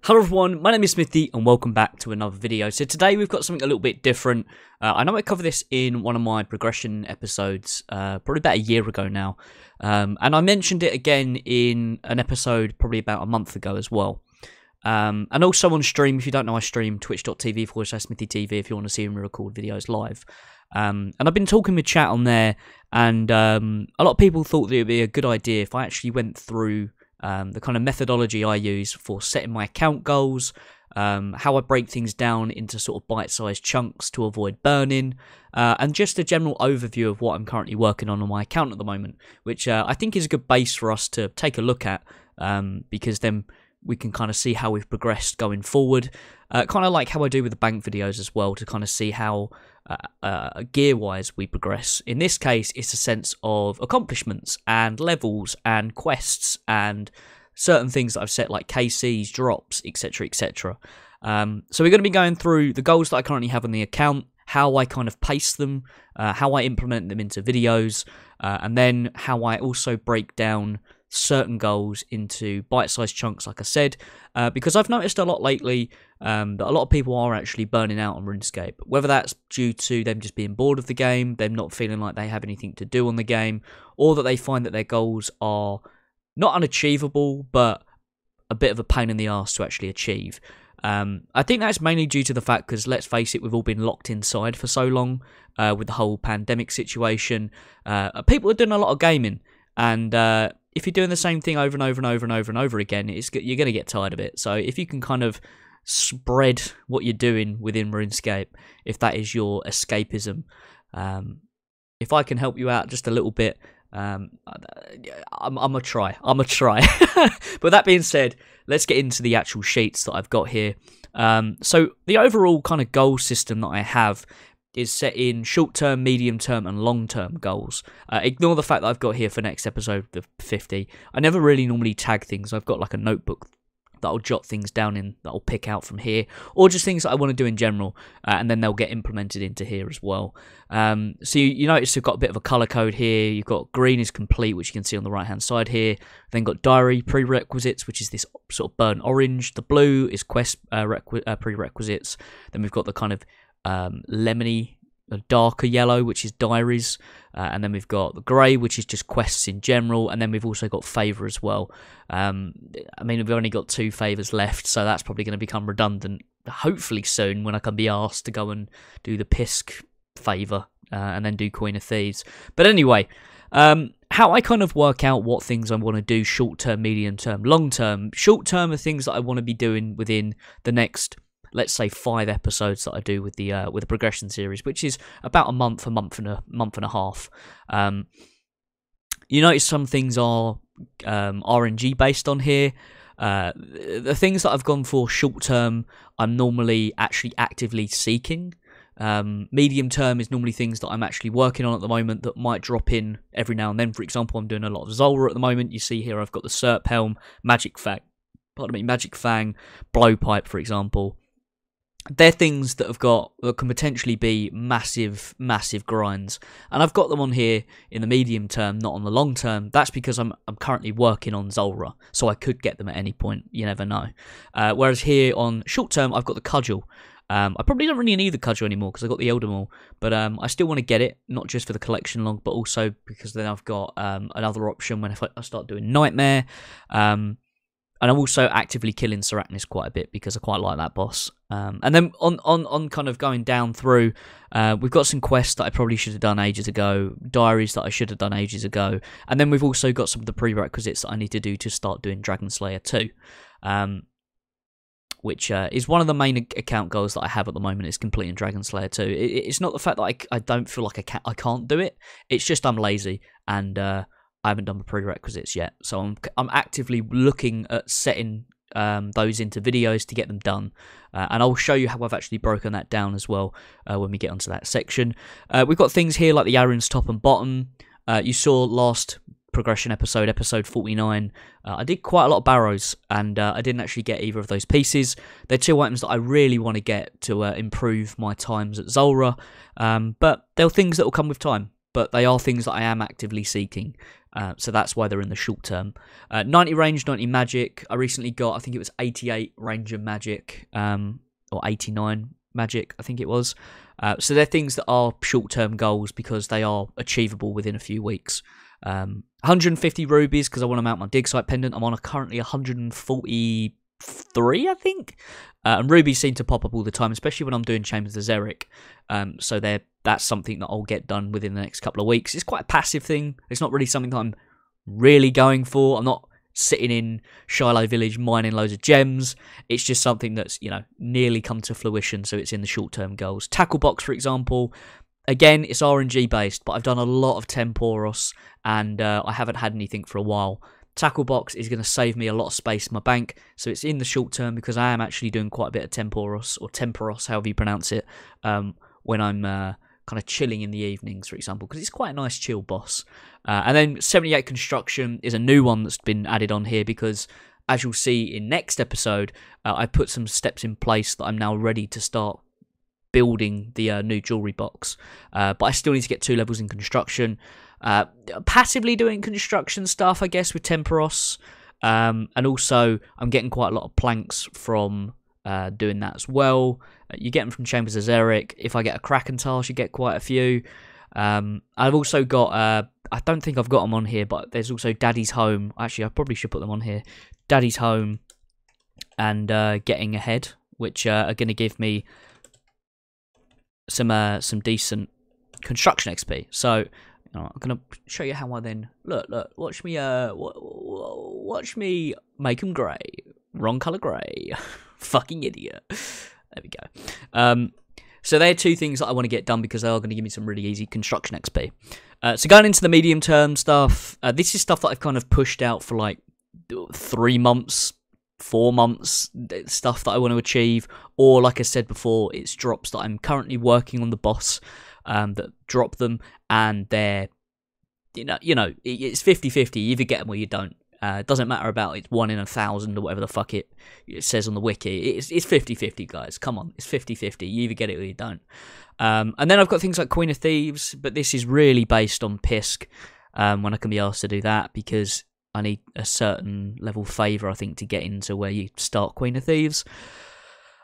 Hello everyone, my name is Smithy and welcome back to another video. So today we've got something a little bit different. I know I covered this in one of my progression episodes, probably about a year ago now. And I mentioned it again in an episode probably about a month ago as well. And also on stream, if you don't know, I stream twitch.tv/SmithyTV if you want to see me record videos live. And I've been talking with chat on there, and a lot of people thought that it would be a good idea if I actually went through the kind of methodology I use for setting my account goals, how I break things down into sort of bite-sized chunks to avoid burning, and just a general overview of what I'm currently working on my account at the moment, which I think is a good base for us to take a look at, because then we can kind of see how we've progressed going forward, kind of like how I do with the bank videos as well, to kind of see how gear-wise we progress. In this case, it's a sense of accomplishments and levels and quests and certain things that I've set like KCs, drops, etc, etc. So we're going to be going through the goals that I currently have on the account, how I kind of pace them, how I implement them into videos, and then how I also break down certain goals into bite-sized chunks, like I said, because I've noticed a lot lately that a lot of people are actually burning out on Runescape, whether that's due to them just being bored of the game, them not feeling like they have anything to do on the game, or that they find that their goals are not unachievable, but a bit of a pain in the arse to actually achieve. I think that's mainly due to the fact, because let's face it, we've all been locked inside for so long with the whole pandemic situation. People are doing a lot of gaming, and if you're doing the same thing over and over and over and over and over again, you're going to get tired of it. So if you can kind of spread what you're doing within RuneScape, if that is your escapism, if I can help you out just a little bit, I'm gonna try. But that being said, let's get into the actual sheets that I've got here. So the overall kind of goal system that I have is set in short-term, medium-term, and long-term goals. Ignore the fact that I've got here for next episode, the 50. I never really normally tag things. I've got like a notebook that I'll jot things down in, that I'll pick out from here, or just things that I want to do in general, and then they'll get implemented into here as well. So you notice we've got a bit of a color code here. You've got green is complete, which you can see on the right-hand side here. Then got diary prerequisites, which is this sort of burnt orange. The blue is quest prerequisites. Then we've got the kind of lemony, darker yellow, which is diaries, and then we've got the grey, which is just quests in general, and then we've also got favour as well. I mean, we've only got 2 favours left, so that's probably going to become redundant hopefully soon when I can be asked to go and do the Pisk favour and then do Queen of Thieves. But anyway, how I kind of work out what things I want to do short term, medium term, long term. Short term are things that I want to be doing within the next, let's say, 5 episodes that I do with the progression series, which is about a month and a half. You notice some things are RNG based on here. The things that I've gone for short term, I'm normally actually actively seeking. Medium term is normally things that I'm actually working on at the moment that might drop in every now and then. For example, I'm doing a lot of Zola at the moment. You see here I've got the Serp Helm, Magic Fang, Blowpipe, for example. They're things that can potentially be massive grinds, and I've got them on here in the medium term, not on the long term. That's because I'm currently working on Zulrah, so I could get them at any point. You never know. Whereas here on short term, I've got the Cudgel. I probably don't really need the Cudgel anymore because I've got the Elder Maul, but I still want to get it, not just for the collection log, but also because then I've got another option when I start doing Nightmare. And I'm also actively killing Sarachnis quite a bit because I quite like that boss. And then on kind of going down through, we've got some quests that I probably should have done ages ago, diaries that I should have done ages ago, and then we've also got some of the prerequisites that I need to do to start doing Dragon Slayer 2, which is one of the main account goals that I have at the moment, is completing Dragon Slayer 2. It's not the fact that I don't feel like I can't do it, it's just I'm lazy, and I haven't done the prerequisites yet, so I'm actively looking at setting those into videos to get them done, and I'll show you how I've actually broken that down as well when we get onto that section. We've got things here like the Aaron's top and bottom. You saw last progression episode 49, I did quite a lot of barrows, and I didn't actually get either of those pieces. They're 2 items that I really want to get to improve my times at Zulrah, but they're things that will come with time. But they are things that I am actively seeking. So that's why they're in the short term. 90 range, 90 magic. I recently got, I think it was 88 range of magic, or 89 magic, I think it was. So they're things that are short-term goals because they are achievable within a few weeks. 150 rubies because I want to mount my dig site pendant. I'm on currently 143, I think. And rubies seem to pop up all the time, especially when I'm doing Chambers of Xeric. So that's something that I'll get done within the next couple of weeks. It's quite a passive thing. It's not really something that I'm really going for. I'm not sitting in Shiloh Village mining loads of gems. It's just something that's, nearly come to fruition, so it's in the short-term goals. Tackle box, for example, again, it's RNG based, but I've done a lot of Temporos, and I haven't had anything for a while. Tackle box is going to save me a lot of space in my bank, so it's in the short term because I am actually doing quite a bit of Temporos, or Temporos, however you pronounce it, when I'm kind of chilling in the evenings, for example, because it's quite a nice chill boss. And then 78 construction is a new one that's been added on here because, as you'll see in next episode, I put some steps in place that I'm now ready to start building the new jewelry box. But I still need to get 2 levels in construction. Passively doing construction stuff, I guess, with Temporos. And also, I'm getting quite a lot of planks from doing that as well. You get them from Chambers of Xeric. If I get a Kraken task, you get quite a few. I've also got, I don't think I've got them on here, but there's also Daddy's Home. Actually, I probably should put them on here. Daddy's Home and Getting Ahead, which are going to give me some decent construction XP. So I'm going to show you how I then look. Watch me make them grey. Wrong colour grey. Fucking idiot. There we go. So they're 2 things that I want to get done because they are going to give me some really easy construction XP. So going into the medium term stuff, this is stuff that I've kind of pushed out for like 3 months, 4 months, stuff that I want to achieve. Or like I said before, it's drops that I'm currently working on the boss that drop them, and they're, it's 50-50. You either get them or you don't. It doesn't matter about it's 1 in 1,000 or whatever the fuck it says on the wiki. It's 50-50, guys. Come on, it's 50-50. You either get it or you don't. And then I've got things like Queen of Thieves, but this is really based on Pisk when I can be asked to do that because I need a certain level favour, I think, to get into where you start Queen of Thieves.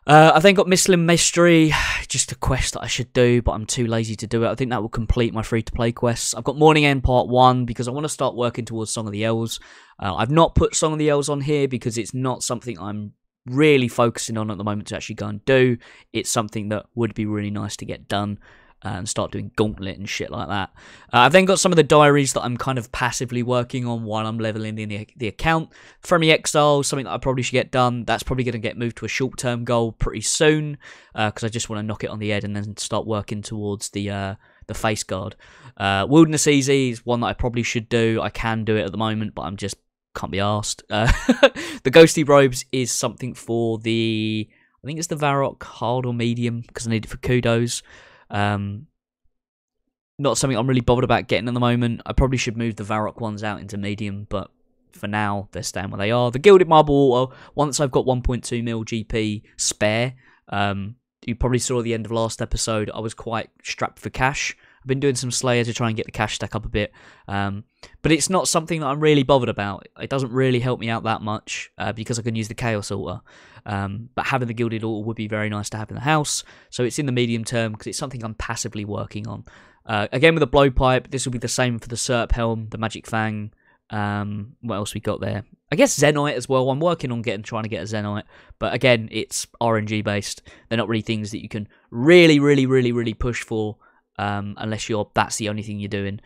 I've then got Missling Mystery, just a quest that I should do, but I'm too lazy to do it. I think that will complete my free-to-play quests. I've got Morning End Part 1 because I want to start working towards Song of the Elves. I've not put Song of the Elves on here because it's not something I'm really focusing on at the moment to actually go and do. It's something that would be really nice to get done and start doing Gauntlet and shit like that. I've then got some of the diaries that I'm kind of passively working on while I'm leveling the account. Friendly Exile, something that I probably should get done. That's probably going to get moved to a short-term goal pretty soon because I just want to knock it on the head and then start working towards the face guard. Wilderness Easy is one that I probably should do. I can do it at the moment, but I'm just can't be asked. The Ghosty Robes is something for I think it's the Varrock hard or medium because I need it for kudos. Not something I'm really bothered about getting at the moment. I probably should move the Varrock ones out into medium, but for now they're staying where they are. The Gilded Marble, once I've got 1.2 mil GP spare, you probably saw at the end of last episode I was quite strapped for cash. I've been doing some Slayer to try and get the cash stack up a bit, but it's not something that I'm really bothered about. It doesn't really help me out that much because I can use the Chaos Altar. But having the Gilded Altar would be very nice to have in the house, so it's in the medium term because it's something I'm passively working on. Again with the Blowpipe, this will be the same for the Serp Helm, the Magic Fang. What else we got there? I guess Zenite as well. I'm working on trying to get a Zenite, but again, it's RNG based. They're not really things that you can really push for unless that's the only thing you're doing.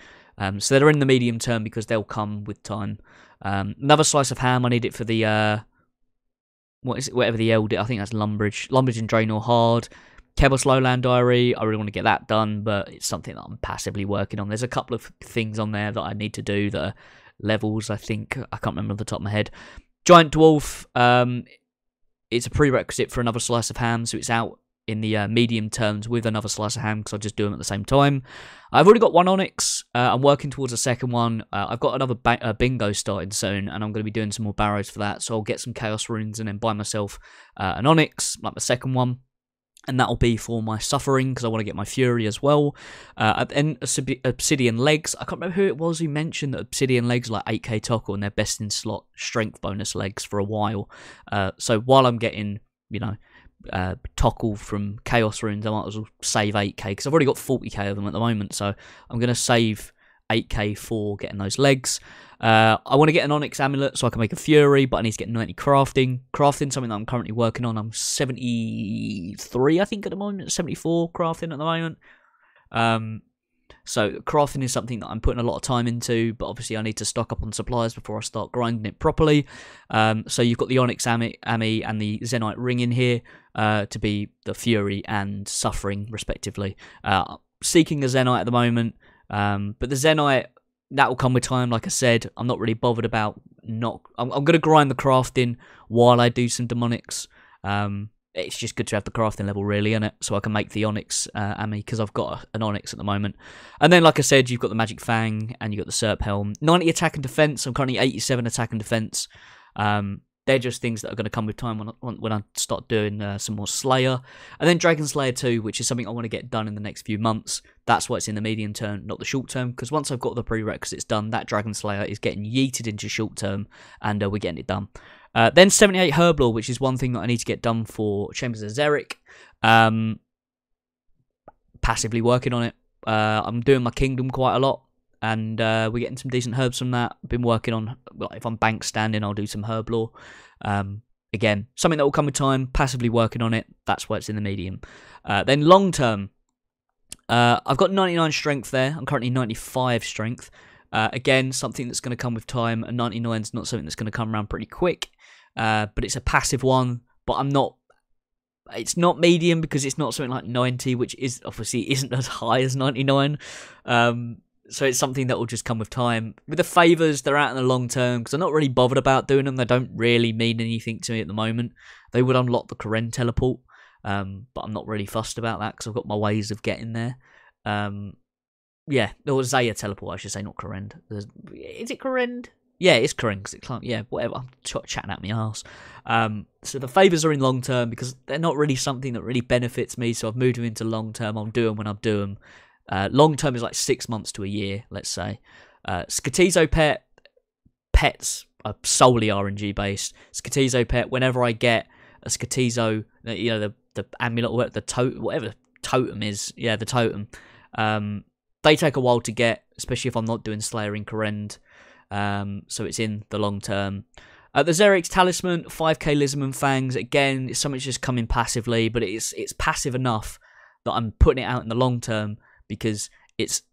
So they're in the medium term because they'll come with time. Another Slice of Ham, I need it for the what is it? Whatever the L did, I think that's Lumbridge and Draenor Hard. Kebos Lowland Diary, I really want to get that done, but it's something that I'm passively working on. There's a couple of things on there that I need to do that are levels, I think. I can't remember off the top of my head. Giant Dwarf, it's a prerequisite for another Slice of Ham, so it's out in the medium terms with another Slice of Ham because I just do them at the same time. I've already got one Onyx. I'm working towards a second one. I've got another bingo starting soon, and I'm going to be doing some more barrows for that, so I'll get some Chaos Runes and then buy myself an Onyx, like my second one. and that'll be for my suffering, because I want to get my fury as well. And obsidian legs. I can't remember who it was who mentioned that obsidian legs are like 8k toggle and they're best in slot strength bonus legs for a while. So while I'm getting, you know, toggle from chaos runes, I might as well save 8k, because I've already got 40k of them at the moment. So I'm going to save 8k for getting those legs. I want to get an Onyx amulet so I can make a Fury, but I need to get 90 crafting. Crafting, something that I'm currently working on. I'm 73, I think, at the moment. 74 crafting at the moment. So crafting is something that I'm putting a lot of time into, but obviously I need to stock up on supplies before I start grinding it properly. So you've got the Onyx Ami and the Zenite ring in here to be the Fury and Suffering, respectively. Seeking a Zenite at the moment, but the Zenite, that will come with time. Like I said, I'm not really bothered about I'm going to grind the crafting while I do some demonics. It's just good to have the crafting level, really, isn't it? So I can make the Onyx Ami, because I've got an Onyx at the moment. And then, like I said, you've got the Magic Fang and you've got the Serp Helm. 90 attack and defense. I'm currently 87 attack and defense. They're just things that are going to come with time when I start doing some more Slayer. And then Dragon Slayer 2, which is something I want to get done in the next few months. That's why it's in the medium term, not the short term, because once I've got the prerequisites done, that Dragon Slayer is getting yeeted into short term, and we're getting it done. Then 78 Herblore, which is one thing that I need to get done for Chambers of Xeric. Passively working on it. I'm doing my Kingdom quite a lot, and we're getting some decent herbs from that. I've been working on, well, if I'm bank standing, I'll do some Herblore. Again, something that will come with time, passively working on it. That's why it's in the medium. Then long term, I've got 99 strength there. I'm currently 95 strength. Again, something that's going to come with time. A 99 is not something that's going to come around pretty quick, but it's a passive one. But it's not medium, because it's not something like 90, which is obviously isn't as high as 99. So it's something that will just come with time. With the favours, they're out in the long term, because I'm not really bothered about doing them. They don't really mean anything to me at the moment. They would unlock the Karen teleport, but I'm not really fussed about that, because I've got my ways of getting there. Yeah, or Zaya teleport, I should say, not Karen. Is it Karen? Yeah, it's Karen, because it can't. Yeah, whatever. I'm chatting at my arse. So the favours are in long term, because they're not really something that really benefits me. So I've moved them into long term. I'm doing when I'm doing. Long term is like 6 months to a year, let's say. Skatizo pets are solely RNG based. Skatizo pet, whenever I get a Skatizo, you know, the amulet, or whatever the totem is, yeah, the totem. They take a while to get, especially if I'm not doing Slayer in Korend. So it's in the long term. The Xeric's Talisman, 5k Lisman Fangs. Again, it's something that's just coming passively, but it's passive enough that I'm putting it out in the long term, because it's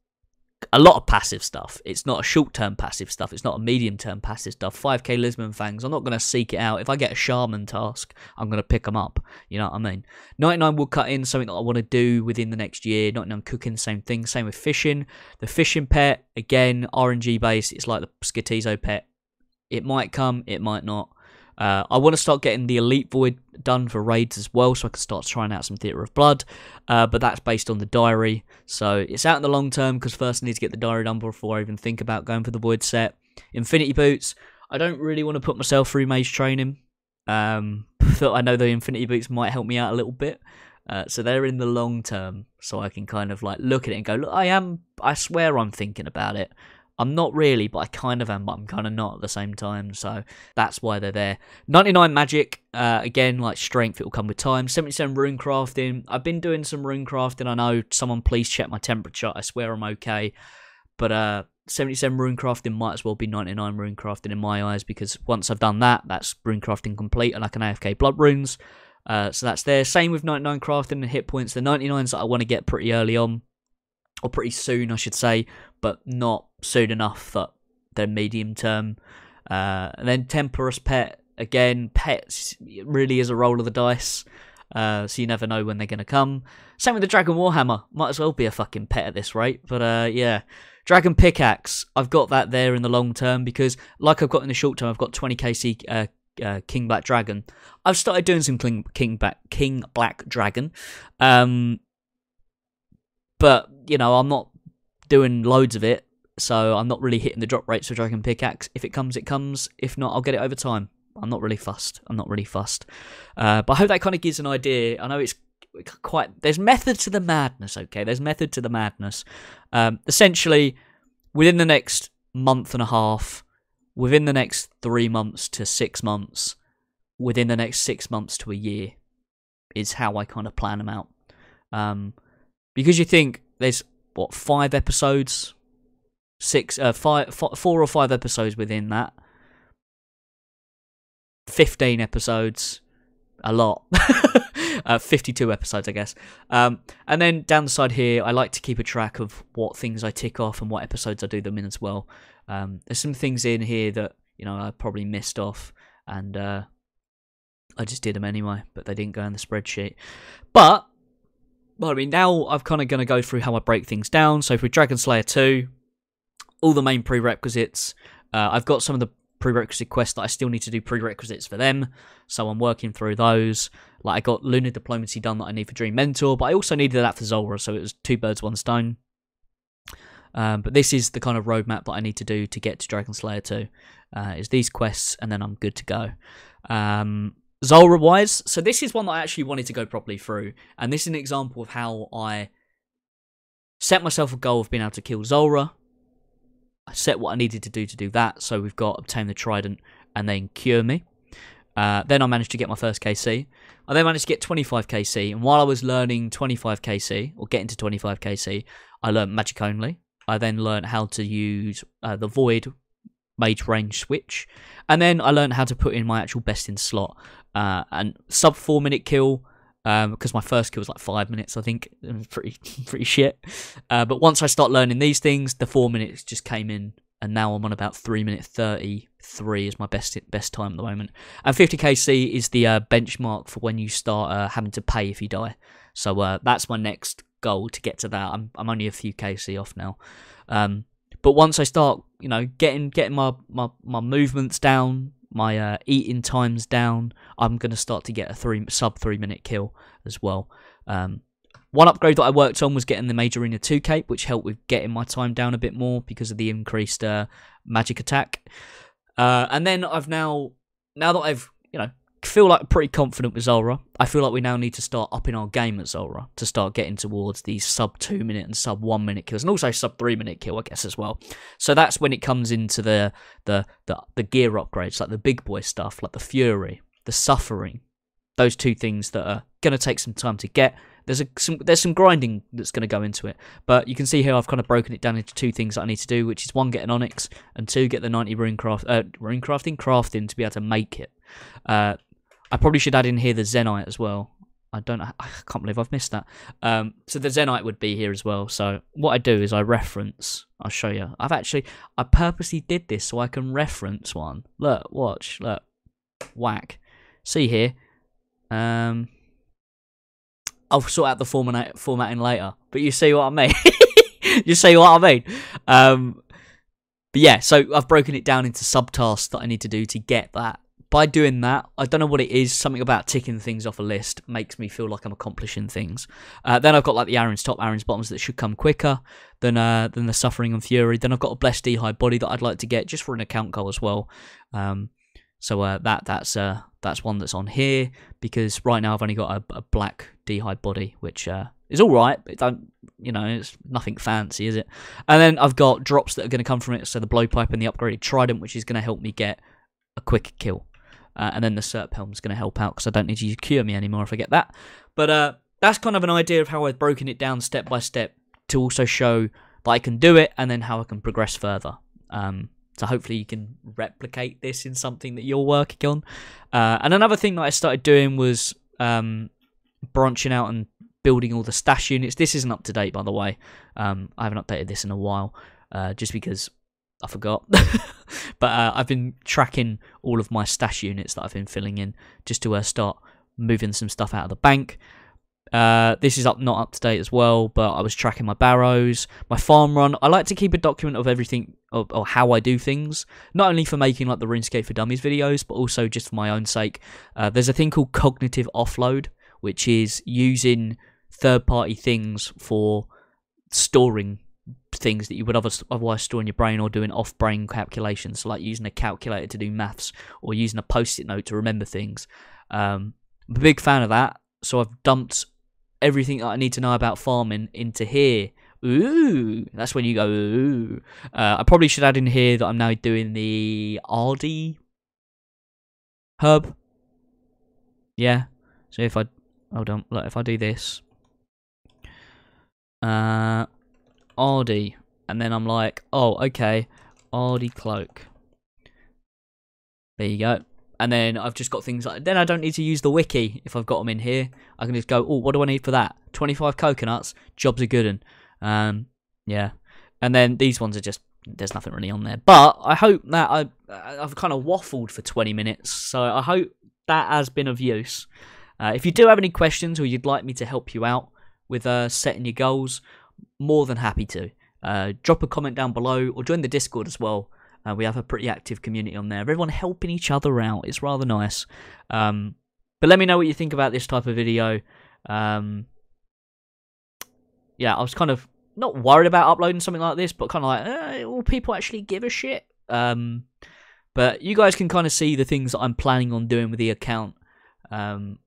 a lot of passive stuff. It's not a short-term passive stuff. It's not a medium-term passive stuff. 5k Lisman Fangs, I'm not going to seek it out. If I get a Shaman task, I'm going to pick them up. You know what I mean? 99 wood cutting, something that I want to do within the next year. 99 cooking, same thing. Same with fishing. The fishing pet, again, RNG based. It's like the Skatizo pet. It might come, it might not. I want to start getting the Elite Void done for raids as well, so I can start trying out some Theatre of Blood, but that's based on the diary, so it's out in the long term, because first I need to get the diary done before I even think about going for the Void set. Infinity Boots, I don't really want to put myself through mage training, but I know the Infinity Boots might help me out a little bit, so they're in the long term, so I can kind of like look at it and go, look, I swear I'm thinking about it. I'm not really, but I kind of am, but I'm kind of not at the same time, so that's why they're there. 99 magic, again, like strength, it will come with time. 77 rune crafting, I've been doing some rune crafting, I know, someone please check my temperature, I swear I'm okay, but 77 rune crafting might as well be 99 rune crafting in my eyes, because once I've done that, that's rune crafting complete, and I can AFK blood runes, so that's there. Same with 99 crafting and hit points, the 99s that I want to get pretty early on, or pretty soon, I should say, but not soon enough that they're medium term. And then Temperous Pet, again, pets really is a roll of the dice, so you never know when they're going to come. Same with the Dragon Warhammer, might as well be a fucking pet at this rate, but yeah. Dragon Pickaxe, I've got that there in the long term, because like I've got in the short term, I've got 20k King Black Dragon. I've started doing some King Black Dragon, but, you know, I'm not doing loads of it, so I'm not really hitting the drop rates for Dragon Pickaxe. If it comes, it comes. If not, I'll get it over time. I'm not really fussed. But I hope that kind of gives an idea. I know there's method to the madness, okay? There's method to the madness. Essentially, within the next month and a half, within the next 3 months to 6 months, within the next 6 months to a year is how I kind of plan them out. Because you think there's, what, 5 episodes? 4 or 5 episodes within that. 15 episodes. A lot. 52 episodes, I guess. And then down the side here, I like to keep a track of what things I tick off and what episodes I do them in as well. There's some things in here that, you know, I probably missed off, and I just did them anyway, but they didn't go in the spreadsheet. But, well, I mean, now I'm kind of going to go through how I break things down. So for Dragon Slayer 2, all the main prerequisites, I've got some of the prerequisite quests that I still need to do prerequisites for them, so I'm working through those. Like, I got Lunar Diplomacy done that I need for Dream Mentor, but I also needed that for Zulrah, so it was 2 birds, 1 stone. But this is the kind of roadmap that I need to do to get to Dragon Slayer 2, is these quests, and then I'm good to go. Zulrah-wise, so this is one that I actually wanted to go properly through, and this is an example of how I set myself a goal of being able to kill Zulrah. I set what I needed to do that, so we've got Obtain the Trident and then Cure Me. Then I managed to get my first KC. I then managed to get 25 KC, and while I was learning 25 KC, or getting to 25 KC, I learned Magic Only. I then learned how to use the Void Mage Range switch, and then I learned how to put in my actual best in slot. And sub 4 minute kill, because my first kill was like 5 minutes, I think. It was pretty shit. But once I start learning these things, the 4 minutes just came in, and now I'm on about 3 minute 33 is my best time at the moment. And 50 KC is the benchmark for when you start having to pay if you die. So that's my next goal, to get to that. I'm only a few KC off now. But once I start, you know, getting my movements down, my eating times down, I'm going to start to get a sub 3 minute kill as well. One upgrade that I worked on was getting the Mage Arena 2 cape, which helped with getting my time down a bit more because of the increased magic attack. And then now that I've, you know, feel like pretty confident with Zulrah, I feel like we now need to start upping our game at Zulrah to start getting towards these sub 2 minute and sub 1 minute kills, and also sub 3 minute kill, I guess, as well. So that's when it comes into the gear upgrades, like the big boy stuff, like the Fury, the Suffering. Those 2 things that are going to take some time to get. There's some grinding that's going to go into it, but you can see here I've kind of broken it down into 2 things that I need to do, which is 1, get an Onyx, and 2, get the 90 crafting to be able to make it. I probably should add in here the Zenite as well. I can't believe I've missed that. So the Zenite would be here as well. So what I do is I reference. I'll show you. I purposely did this so I can reference one. Look, watch, look, whack. See here. I'll sort out the formatting later, but you see what I mean. You see what I mean. But yeah, so I've broken it down into subtasks that I need to do to get that. By doing that, I don't know what it is, something about ticking things off a list makes me feel like I'm accomplishing things. Then I've got like the Arryn's top, Arryn's bottoms that should come quicker than the Suffering and Fury. Then I've got a Blessed D-High body that I'd like to get just for an account goal as well. So that's one that's on here, because right now I've only got a black D-High body, which is all right, but it's nothing fancy, is it? And then I've got drops that are going to come from it, so the Blowpipe and the upgraded Trident, which is going to help me get a quick kill. And then the Serp Helm's going to help out, because I don't need to use Cure Me anymore if I get that. But that's kind of an idea of how I've broken it down step by step to also show that I can do it, and then how I can progress further. So hopefully you can replicate this in something that you're working on. And another thing that I started doing was branching out and building all the stash units. This isn't up to date, by the way. I haven't updated this in a while, just because I forgot. But I've been tracking all of my stash units that I've been filling in, just to start moving some stuff out of the bank. This is not up to date as well, but I was tracking my barrows, my farm run. I like to keep a document of everything, or how I do things, not only for making like the RuneScape for Dummies videos, but also just for my own sake. There's a thing called cognitive offload, which is using third-party things for storing things that you would otherwise store in your brain, or doing off-brain calculations, so like using a calculator to do maths, or using a post-it note to remember things. I'm a big fan of that, so I've dumped everything that I need to know about farming into here. Ooh, that's when you go, ooh. I probably should add in here that I'm now doing the RD hub. Yeah. So if I, hold on, look, if I do this, RD, and then I'm like, oh, okay, RD cloak. There you go. And then I've just got things like, then I don't need to use the wiki if I've got them in here. I can just go, oh, what do I need for that? 25 coconuts, job's a good one. Yeah, and then these ones are just, there's nothing really on there, but I hope that I've kind of waffled for 20 minutes, so I hope that has been of use. If you do have any questions or you'd like me to help you out with setting your goals, more than happy to. Drop a comment down below or join the Discord as well. We have a pretty active community on there, everyone helping each other out. It's rather nice. But let me know what you think about this type of video. Yeah, I was kind of not worried about uploading something like this, but kind of like, will people actually give a shit? But you guys can kind of see the things that I'm planning on doing with the account, and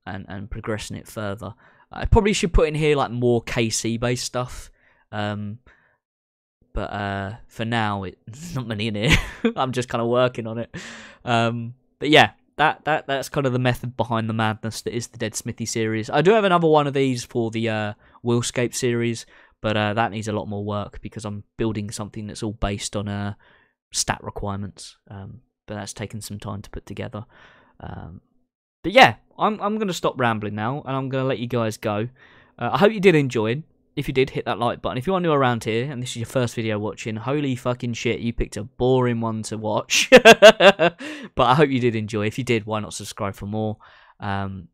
progressing it further. I probably should put in here like more KC based stuff, but for now it's not many in here. I'm just kind of working on it. But yeah, that's kind of the method behind the madness that is the Ded Smithy series. I do have another one of these for the Runescape series, but that needs a lot more work because I'm building something that's all based on stat requirements. But that's taken some time to put together. But yeah, I'm going to stop rambling now, and I'm going to let you guys go. I hope you did enjoy. If you did, hit that like button. If you are new around here, and this is your first video watching, holy fucking shit, you picked a boring one to watch. But I hope you did enjoy. If you did, why not subscribe for more?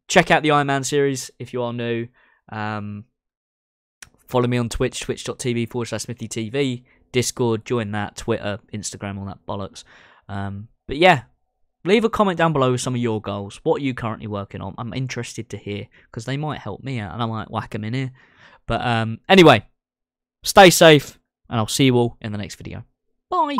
Check out the Ironman series if you are new. Follow me on Twitch, twitch.tv/SmithyTV. Discord, join that. Twitter, Instagram, all that bollocks. But yeah, leave a comment down below with some of your goals. What are you currently working on? I'm interested to hear, because they might help me out, and I might whack them in here. But anyway, stay safe, and I'll see you all in the next video. Bye!